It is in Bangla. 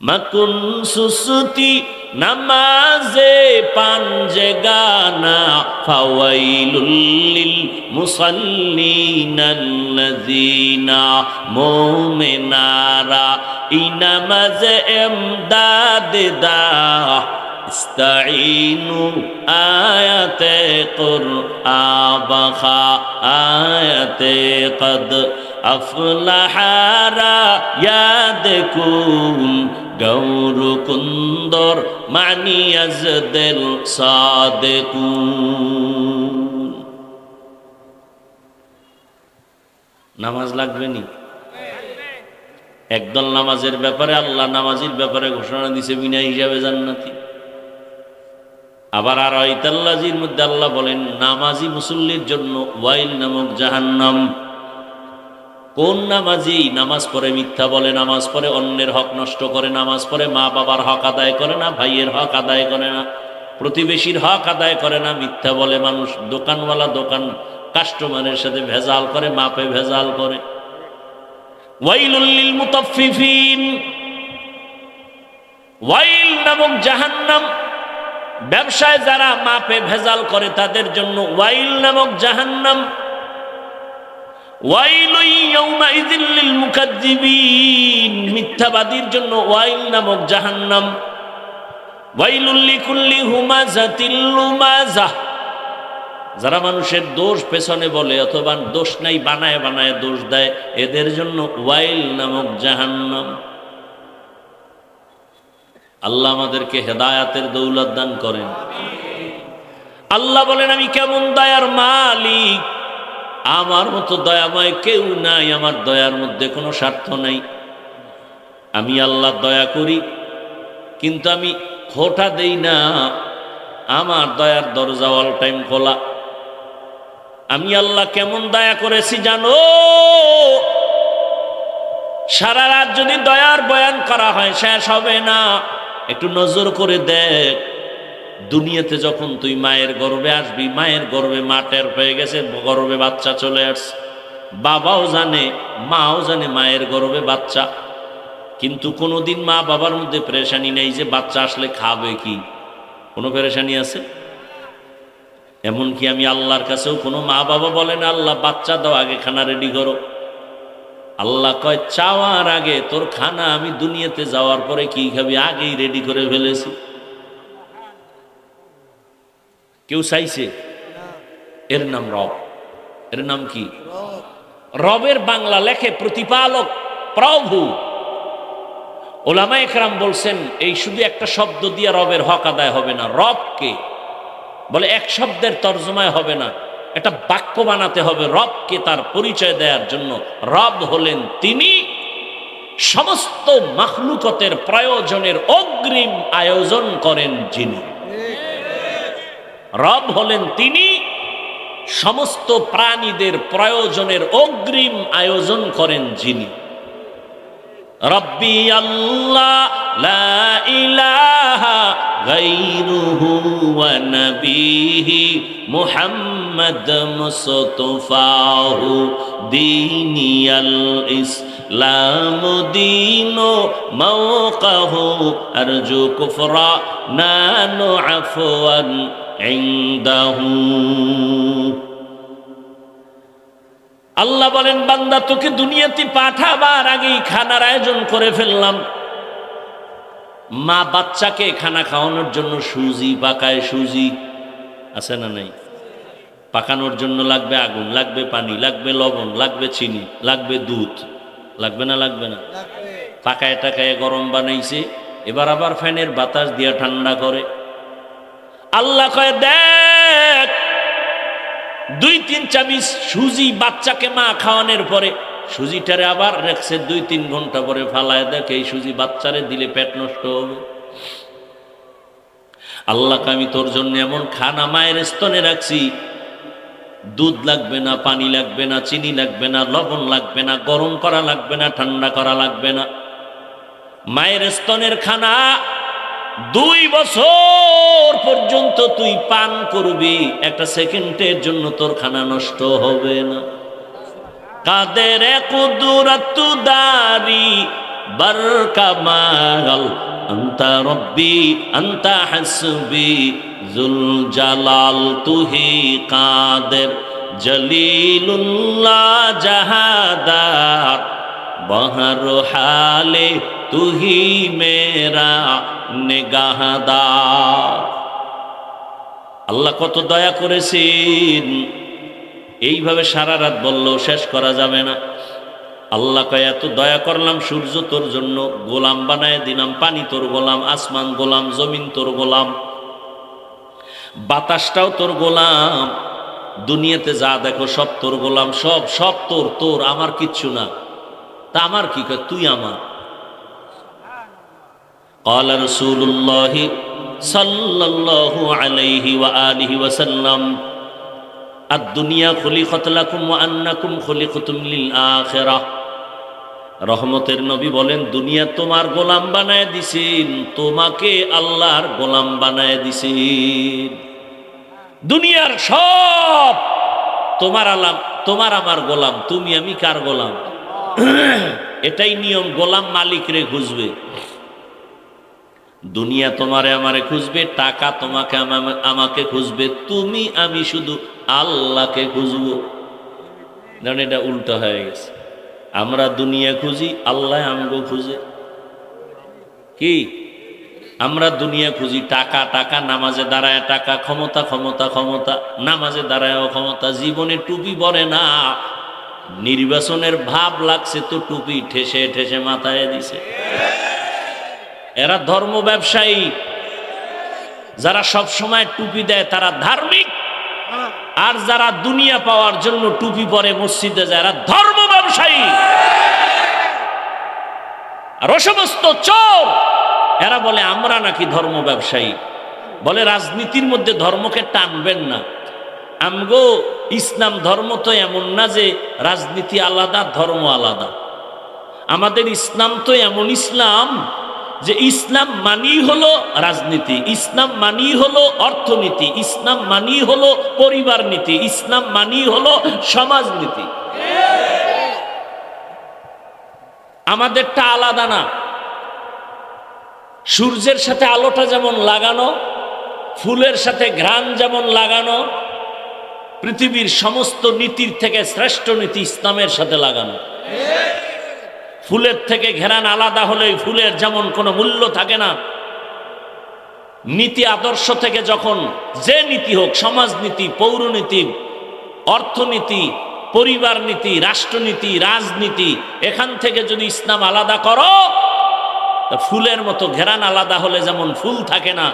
মাকুন সুসুতি নামাজে পাঞ্জে গানা ফাওয়াইলুল লিল মুসাল্লিনাল্লাযিনা মুমিনারা ইনামাজে এমদাদ দা ইস্তাঈনু আয়াতে কুরআবা আয়াতে কদ আফলাহারা ইয়াদ কুন গৌর কুন্দর মানিয়াজ দিল সাদেকুন। নামাজ লাগবে নি? একদল নামাজের ব্যাপারে আল্লাহ নামাজির ব্যাপারে ঘোষণা দিছে বিনা হিসাবে জান্নাতি। আবার আর আয়াতুল্লাহির মধ্যে আল্লাহ বলেন নামাজি মুসল্লির জন্য ওয়াইল নামক জাহান্নাম। কোন নামাজি? নামাজ পড়ে মিথ্যা বলে, নামাজ পড়ে অন্যের হক নষ্ট করে, নামাজ পড়ে মা বাবার হক আদায় করে না, ভাইয়ের হক আদায় করে না, প্রতিবেশীর হক আদায় করে না, মিথ্যা বলে মানুষ, দোকানওয়ালা দোকান কাস্টমারের সাথে ভেজাল করে, মাপে ভেজাল করে। ওয়াইলুল লিল মুতাফফিফিন, ওয়াইল নামক জাহান্নাম। ব্যবসায় যারা মাপে ভেজাল করে তাদের জন্য ওয়াইল নামক জাহান্নাম। ওয়াইলুন ইয়াউমাইযিল লিল মুকাজ্জিবিন, মিথ্যাবাদীর জন্য ওয়াইল নামক জাহান্নাম। ওয়াইলুল লিকুল্লি হুমাযাতিল লুমাযাহ, যারা মানুষের দোষ পেছনে বলে অথবা দোষ নাই বানায় বানায় দোষ দেয়, এদের জন্য ওয়াইল নামক জাহান্নাম। আল্লাহ আমাদেরকে হেদায়াতের দৌলত দান করেন। আল্লাহ বলেন আমি কেমন দয়ার মালিক, আমার মতো দয়াময় কেউ নাই, আমার দয়ার মধ্যে কোনো স্বার্থ নাই। আমি আল্লাহ দয়া করি কিন্তু আমি খোটা দেই না, আমার দয়ার দরজা অল টাইম খোলা। আমি আল্লাহ কেমন দয়া করেছি জানো? সারা রাত যদি দয়ার বয়ান করা হয় শেষ হবে না। একটু নজর করে দেখ, দুনিয়াতে যখন তুই মায়ের গর্ভে আসবি, মায়ের গর্ভে মা টের পেয়ে গেছে গর্ভে বাচ্চা চলে আসছে, বাবাও জানে মাও জানে মায়ের গর্ভে বাচ্চা, কিন্তু কোনোদিন মা বাবার মধ্যে পেরেশানি নেই যে বাচ্চা আসলে খাবে কি, কোনো পেরেশানি আছে? এমনকি আমি আল্লাহর কাছেও কোনো মা বাবা বলে না আল্লাহ বাচ্চা দাও, আগে খানা রেডি করো। আল্লাহ কয় চাওয়ার আগে তোর খানা আমি দুনিয়াতে যাওয়ার পরে কি খাবি আগেই রেডি করে ফেলেছি। কেউ চাইছে? এর নাম রব। এর নাম কি? রবের বাংলা লেখে প্রতিপালক, প্রভু। ওলামায়ে কেরাম বলছেন এই শুধু একটা শব্দ দিয়ে রবের হক আদায় হবে না। রবকে বলে এক শব্দের তর্জমায় হবে না, একটা বাক্য বানাতে হবে রবকে তার পরিচয় দেওয়ার জন্য। রব হলেন তিনি সমস্ত মাখলুকতের প্রয়োজনের অগ্রিম আয়োজন করেন যিনি। রব হলেন তিনি সমস্ত প্রাণীদের প্রয়োজনের অগ্রিম আয়োজন করেন যিনি। রব্বি আল্লাহ লা ইলাহা গায়রুহু ওয়া নবিহি মুহাম্মদ মুস্তাফাহু দীনিয়াল ইসলাম দীনু মাওকাহু আরজু কুফরা নানু আফওয়ান ইনদাহু। আল্লাহ বলেন বান্দা তোকে দুনিয়াতে পাঠাবার আগেই খানার আয়োজন করে ফেললাম। মা বাচ্চাকে খানা খাওয়ানোর জন্য সুজি পাকায়, সুজি আছে না নাই? পাকানোর জন্য লাগবে আগুন, লাগবে পানি, লাগবে লবণ, লাগবে চিনি, লাগবে দুধ, লাগবে না? লাগবে না? পাকায় টাকায় গরম বানাইছে, এবার আবার ফ্যানের বাতাস দিয়ে ঠান্ডা করে। আল্লাহ কয় দেখ 2-3 চামচ সুজি বাচ্চাকে মা খাওয়ানোর পরে সুজিটারে আবার রেখেছে 2-3 ঘন্টা পরে ফালায় দেখ এই সুজি বাচ্চারে দিলে পেট নষ্ট হবে। আল্লাহকে আমি তোর জন্য এমন খানা মায়ের স্তনে রাখছি, দুধ লাগবে না, পানি লাগবে না, চিনি লাগবে না, লবণ লাগবে না, গরম করা লাগবে না, ঠান্ডা করা লাগবে না। মায়ের স্তনের খানা 2 বছর পর্যন্ত তুই পান করবি, একটা সেকেন্ডের জন্য তোর খানা নষ্ট হবে না। কাদের কুদরত দারি বারকামাল আন্তা রব্বি আন্তা হাসবি জুল জালাল তুহি কাদের জলিলুল্লাহ জাহাদার বহর হালে তুহি মেরা নিগাহদার। আল্লাহ কত দয়া করেছেন, এইভাবে সারা রাত বললেও শেষ করা যাবে না। আল্লাহ কয় এত দয়া করলাম, সূর্য তোর জন্য গোলাম বানায় দিলাম, পানি তোর গোলাম, আসমান গোলাম, জমিন তোর গোলাম, বাতাসটাও তোর গোলাম, দুনিয়াতে যা দেখো সব তোর গোলাম, সব সব তোর, তোর আমার কিচ্ছু না। তা আমার কি? তুই আমার। قال رسول الله صلى الله عليه وآله وسلم الدنيا خلقت لكم وأنكم خلقتم للآخرة। রহমতের নবী বলেন, দুনিয়া তোমার গোলাম বানায় দিছেন, তোমাকে আল্লাহর গোলাম বানায় দিছেন। দুনিয়ার সব তোমার আলাম, তোমার আমার গোলাম, তুমি আমি কার গোলাম? এটাই নিয়ম, গোলাম মালিক রে খুঁজবে। দুনিয়া তোমারে আমারে খুঁজবে, টাকা তোমাকে আমাকে খুঁজবে, তুমি আমি শুধু আল্লাহকে খুঁজবো। কারণ এটা উল্টো হয়ে গেছে, আমরা দুনিয়া খুঁজি, আল্লাহ আমগো খুঁজে। কি? আমরা দুনিয়া খুঁজি, টাকা টাকা, নামাজে দাঁড়ায় টাকা, ক্ষমতা ক্ষমতা ক্ষমতা, নামাজে দাঁড়ায়ও ক্ষমতা, জীবনে টুপি পরে না, নির্বাচনের ভাব লাগছে তো টুপি ঠেসে ঠেসে মাথায় দিছে। এরা ধর্ম ব্যবসায়ী। যারা সব সময় টুপি দেয় তারা ধার্মিক, আর যারা দুনিয়া পাওয়ার জন্য টুপি পরে মসজিদে যায় এরা ধর্ম ব্যবসায়ী। আর ও সমস্ত চোর এরা বলে আমরা নাকি ধর্ম ব্যবসায়ী। বলে রাজনীতির মধ্যে ধর্মকে টানবেন না। আমগো ইসলাম ধর্ম তো এমন না যে রাজনীতি আলাদা ধর্ম আলাদা। আমাদের ইসলাম তো এমন ইসলাম যে ইসলাম মানি হলো রাজনীতি, ইসলাম মানি হলো অর্থনীতি, ইসলাম মানি হলো পরিবার নীতি, ইসলাম মানি হলো সমাজনীতি। আমাদেরটা আলাদা না। সূর্যের সাথে আলোটা যেমন লাগানো, ফুলের সাথে ঘ্রাণ যেমন লাগানো, পৃথিবীর সমস্ত নীতির থেকে শ্রেষ্ঠ নীতি ইসলামের সাথে লাগানো। ফুলের থেকে ঘেরান আলাদা হলে ফুলের যেমন কোনো মূল্য থাকে না। নীতি আদর্শ থেকে যখন যে নীতি হোক, সমাজনীতি, পৌরনীতি, অর্থনীতি, পরিবার নীতি, রাষ্ট্রনীতি, রাজনীতি, এখান থেকে যদি ইসলাম আলাদা করো, ফুলের মতো ঘেরান আলাদা হলে যেমন ফুল থাকে না,